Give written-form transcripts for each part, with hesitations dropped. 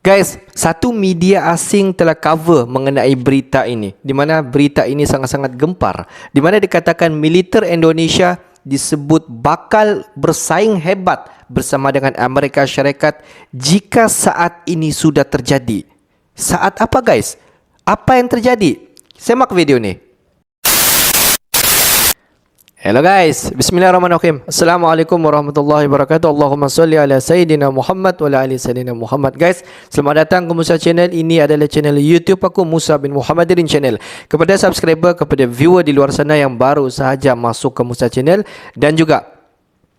Guys, satu media asing telah cover mengenai berita ini, di mana berita ini sangat-sangat gempar, di mana dikatakan militer Indonesia disebut bakal bersaing hebat bersama dengan Amerika Syarikat jika saat ini sudah terjadi. Saat apa guys? Apa yang terjadi? Semak video ni. Hello guys, bismillahirrahmanirrahim. Assalamualaikum warahmatullahi wabarakatuh. Allahumma salli ala Sayyidina Muhammad wa ala ali Sayyidina Muhammad. Guys, selamat datang ke Musa Channel. Ini adalah channel YouTube aku, Musa bin Muhammadirin Channel. Kepada subscriber, kepada viewer di luar sana yang baru sahaja masuk ke Musa Channel, dan juga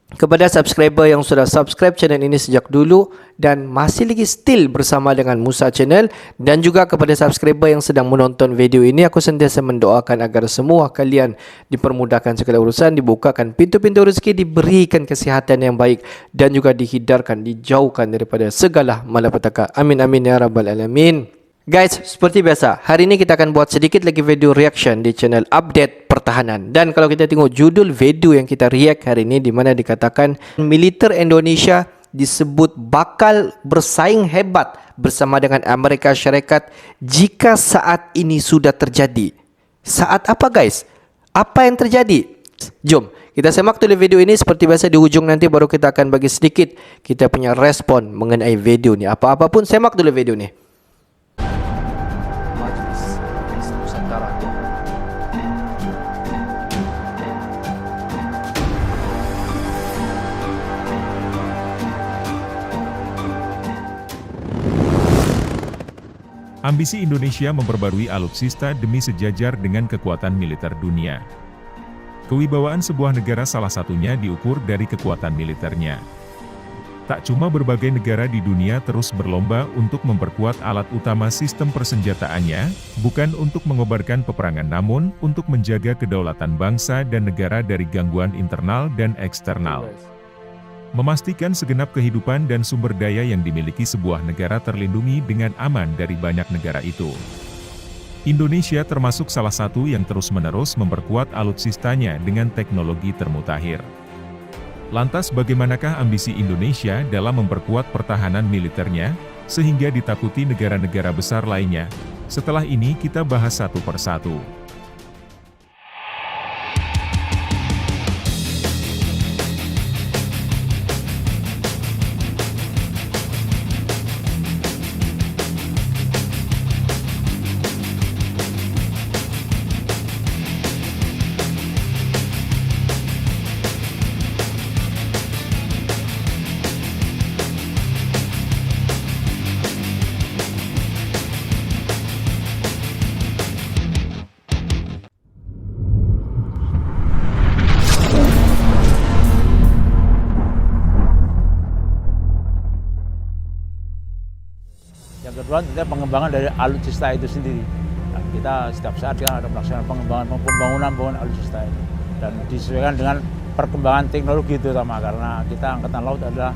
kepada subscriber yang sudah subscribe channel ini sejak dulu dan masih lagi still bersama dengan Musa Channel, dan juga kepada subscriber yang sedang menonton video ini, aku sentiasa mendoakan agar semua kalian dipermudahkan segala urusan, dibukakan pintu-pintu rezeki, diberikan kesihatan yang baik, dan juga dihindarkan, dijauhkan daripada segala malapetaka. Amin amin ya rabbal alamin. Guys, seperti biasa, hari ini kita akan buat sedikit lagi video reaction di channel Update Pertahanan. Dan kalau kita tengok judul video yang kita react hari ini, di mana dikatakan militer Indonesia disebut bakal bersaing hebat bersama dengan Amerika Syarikat jika saat ini sudah terjadi. Saat apa guys? Apa yang terjadi? Jom kita semak dulu video ini. Seperti biasa di hujung nanti baru kita akan bagi sedikit kita punya respon mengenai video ni. Apa-apa pun semak dulu video ni. Ambisi Indonesia memperbarui alutsista demi sejajar dengan kekuatan militer dunia. Kewibawaan sebuah negara salah satunya diukur dari kekuatan militernya. Tak cuma berbagai negara di dunia terus berlomba untuk memperkuat alat utama sistem persenjataannya, bukan untuk mengobarkan peperangan namun untuk menjaga kedaulatan bangsa dan negara dari gangguan internal dan eksternal. Memastikan segenap kehidupan dan sumber daya yang dimiliki sebuah negara terlindungi dengan aman dari banyak negara itu. Indonesia termasuk salah satu yang terus-menerus memperkuat alutsistanya dengan teknologi termutakhir. Lantas bagaimanakah ambisi Indonesia dalam memperkuat pertahanan militernya, sehingga ditakuti negara-negara besar lainnya? Setelah ini kita bahas satu persatu. Yang kedua tentunya pengembangan dari alutsista itu sendiri. Nah, kita setiap saat kan ada melaksanakan pembangunan alutsista itu, dan disesuaikan dengan perkembangan teknologi terutama karena kita Angkatan Laut adalah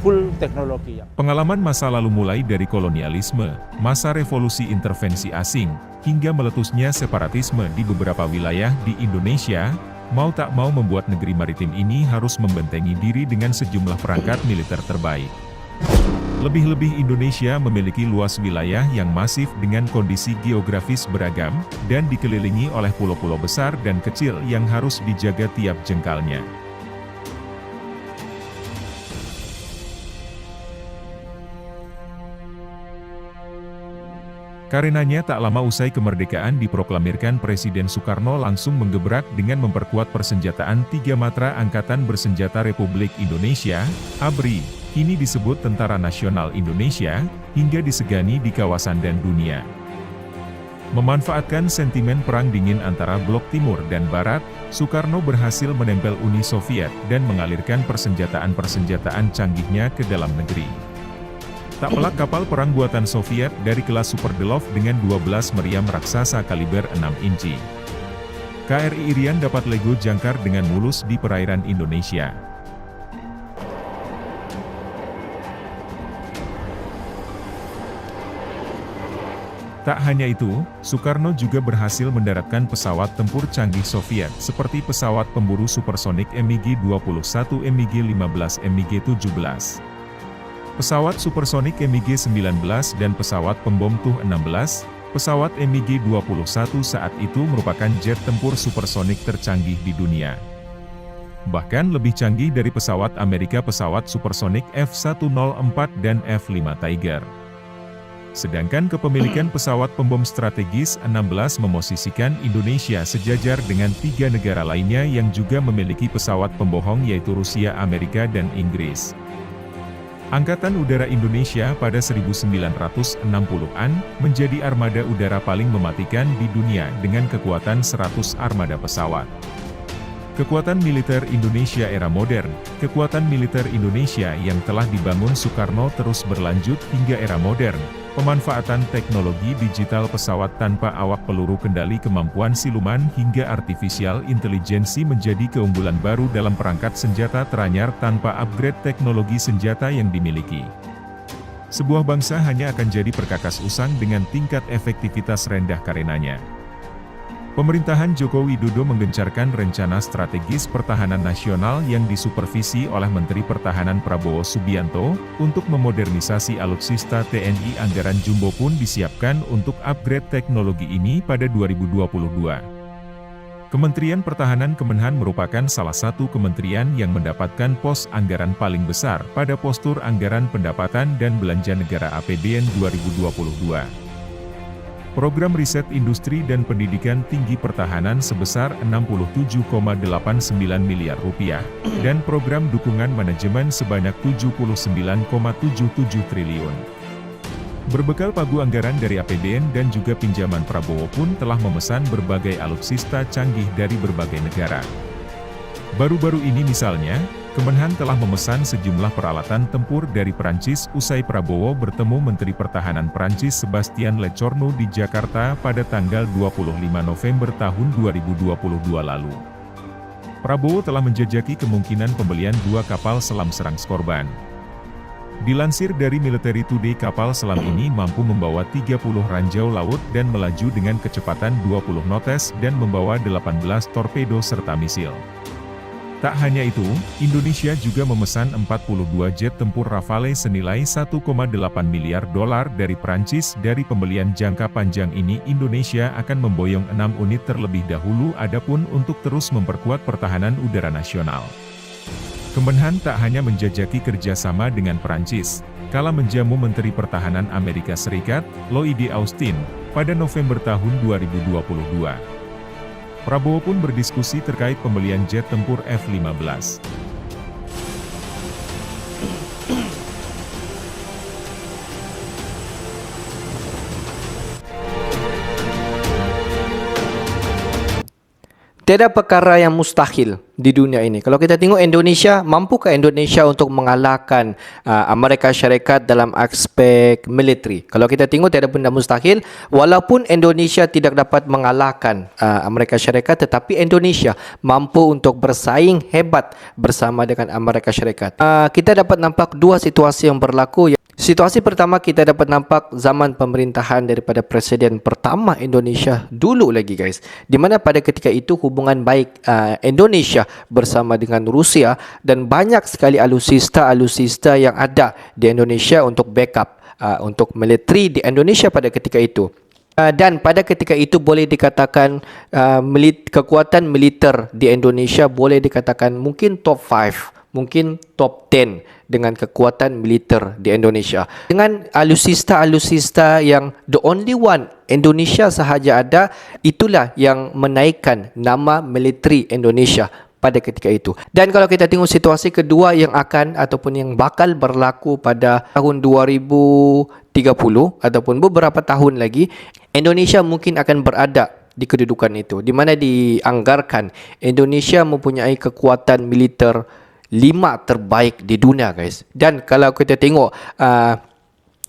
full teknologi. Pengalaman masa lalu mulai dari kolonialisme, masa revolusi intervensi asing, hingga meletusnya separatisme di beberapa wilayah di Indonesia, mau tak mau membuat negeri maritim ini harus membentengi diri dengan sejumlah perangkat militer terbaik. Lebih-lebih Indonesia memiliki luas wilayah yang masif dengan kondisi geografis beragam, dan dikelilingi oleh pulau-pulau besar dan kecil yang harus dijaga tiap jengkalnya. Karenanya tak lama usai kemerdekaan diproklamirkan Presiden Soekarno langsung menggebrak dengan memperkuat persenjataan 3 Matra Angkatan Bersenjata Republik Indonesia, ABRI. Kini disebut Tentara Nasional Indonesia, hingga disegani di kawasan dan dunia. Memanfaatkan sentimen perang dingin antara Blok Timur dan Barat, Soekarno berhasil menempel Uni Soviet dan mengalirkan persenjataan-persenjataan canggihnya ke dalam negeri. Tak pelak kapal perang buatan Soviet dari kelas Super Delov dengan 12 meriam raksasa kaliber 6 inci. KRI Irian dapat lego jangkar dengan mulus di perairan Indonesia. Tak hanya itu, Soekarno juga berhasil mendaratkan pesawat tempur canggih Soviet seperti pesawat pemburu supersonik MiG-21, MiG-15, MiG-17. Pesawat supersonik MiG-19 dan pesawat pembom Tu-16, pesawat MiG-21 saat itu merupakan jet tempur supersonik tercanggih di dunia. Bahkan lebih canggih dari pesawat Amerika pesawat supersonik F-104 dan F-5 Tiger. Sedangkan kepemilikan pesawat pembom strategis 16 memosisikan Indonesia sejajar dengan 3 negara lainnya yang juga memiliki pesawat pembohong yaitu Rusia, Amerika, dan Inggris. Angkatan Udara Indonesia pada 1960-an menjadi armada udara paling mematikan di dunia dengan kekuatan 100 armada pesawat. Kekuatan militer Indonesia era modern, kekuatan militer Indonesia yang telah dibangun Soekarno terus berlanjut hingga era modern, pemanfaatan teknologi digital pesawat tanpa awak peluru kendali kemampuan siluman hingga artificial intelijensi menjadi keunggulan baru dalam perangkat senjata teranyar tanpa upgrade teknologi senjata yang dimiliki. Sebuah bangsa hanya akan jadi perkakas usang dengan tingkat efektivitas rendah karenanya. Pemerintahan Joko Widodo menggencarkan rencana strategis pertahanan nasional yang disupervisi oleh Menteri Pertahanan Prabowo Subianto, untuk memodernisasi alutsista TNI. Anggaran jumbo pun disiapkan untuk upgrade teknologi ini pada 2022. Kementerian Pertahanan Kemenhan merupakan salah satu kementerian yang mendapatkan pos anggaran paling besar pada postur anggaran pendapatan dan belanja negara APBN 2022. Program riset industri dan pendidikan tinggi pertahanan sebesar Rp67,89 miliar, dan program dukungan manajemen sebanyak Rp79,77 triliun. Berbekal pagu anggaran dari APBN dan juga pinjaman Prabowo pun telah memesan berbagai alutsista canggih dari berbagai negara. Baru-baru ini misalnya, Kemenhan telah memesan sejumlah peralatan tempur dari Prancis usai Prabowo bertemu Menteri Pertahanan Prancis Sébastien Lecornu di Jakarta pada tanggal 25 November tahun 2022 lalu. Prabowo telah menjajaki kemungkinan pembelian 2 kapal selam serang Skorban. Dilansir dari Military Today, kapal selam ini mampu membawa 30 ranjau laut dan melaju dengan kecepatan 20 knots dan membawa 18 torpedo serta misil. Tak hanya itu, Indonesia juga memesan 42 jet tempur Rafale senilai $1,8 miliar dari Prancis. Dari pembelian jangka panjang ini Indonesia akan memboyong 6 unit terlebih dahulu. Adapun untuk terus memperkuat pertahanan udara nasional, Kemenhan tak hanya menjajaki kerjasama dengan Prancis, kala menjamu Menteri Pertahanan Amerika Serikat, Lloyd Austin, pada November tahun 2022. Prabowo pun berdiskusi terkait pembelian jet tempur F-15. Tiada perkara yang mustahil di dunia ini. Kalau kita tengok Indonesia, mampukah Indonesia untuk mengalahkan Amerika Syarikat dalam aspek militeri? Kalau kita tengok tiada benda mustahil, walaupun Indonesia tidak dapat mengalahkan Amerika Syarikat, tetapi Indonesia mampu untuk bersaing hebat bersama dengan Amerika Syarikat. Kita dapat nampak dua situasi yang berlaku. Situasi pertama kita dapat nampak zaman pemerintahan daripada Presiden pertama Indonesia dulu lagi guys, di mana pada ketika itu hubungan baik Indonesia bersama dengan Rusia, dan banyak sekali alutsista yang ada di Indonesia untuk backup untuk militeri di Indonesia pada ketika itu. Dan pada ketika itu boleh dikatakan kekuatan militer di Indonesia boleh dikatakan mungkin top 5, mungkin top 10 dengan kekuatan militer di Indonesia. Dengan alutsista yang the only one Indonesia sahaja ada, itulah yang menaikkan nama militeri Indonesia pada ketika itu. Dan kalau kita tengok situasi kedua yang akan ataupun yang bakal berlaku pada tahun 2030 ataupun beberapa tahun lagi, Indonesia mungkin akan berada di kedudukan itu, di mana dianggarkan Indonesia mempunyai kekuatan militer 5 terbaik di dunia guys. Dan kalau kita tengok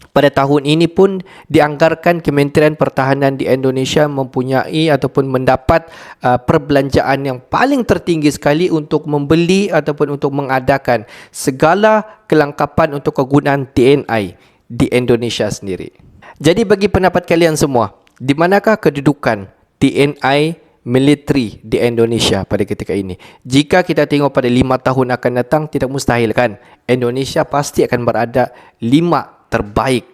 pada tahun ini pun dianggarkan Kementerian Pertahanan di Indonesia mempunyai ataupun mendapat perbelanjaan yang paling tertinggi sekali untuk membeli ataupun untuk mengadakan segala kelengkapan untuk kegunaan TNI di Indonesia sendiri. Jadi bagi pendapat kalian semua, di manakah kedudukan TNI militeri di Indonesia pada ketika ini. Jika kita tengok pada 5 tahun akan datang, tidak mustahil kan, Indonesia pasti akan berada 5 terbaik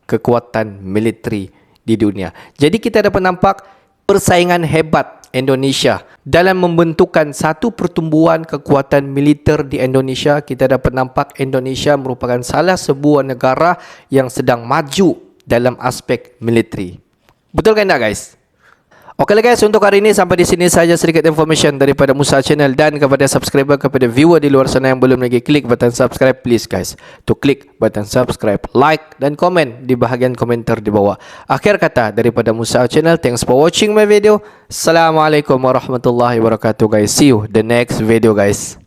kekuatan militeri di dunia. Jadi kita dapat nampak persaingan hebat Indonesia dalam membentukkan satu pertumbuhan kekuatan militer di Indonesia. Kita dapat nampak Indonesia merupakan salah sebuah negara yang sedang maju dalam aspek militeri. Betul kan tak guys? Okeylah guys, untuk hari ini sampai di sini saja sedikit information daripada Musa Channel, dan kepada subscriber, kepada viewer di luar sana yang belum lagi klik button subscribe, please guys to klik button subscribe, like dan komen di bahagian komentar di bawah. Akhir kata daripada Musa Channel, thanks for watching my video. Assalamualaikum warahmatullahi wabarakatuh guys. See you the next video guys.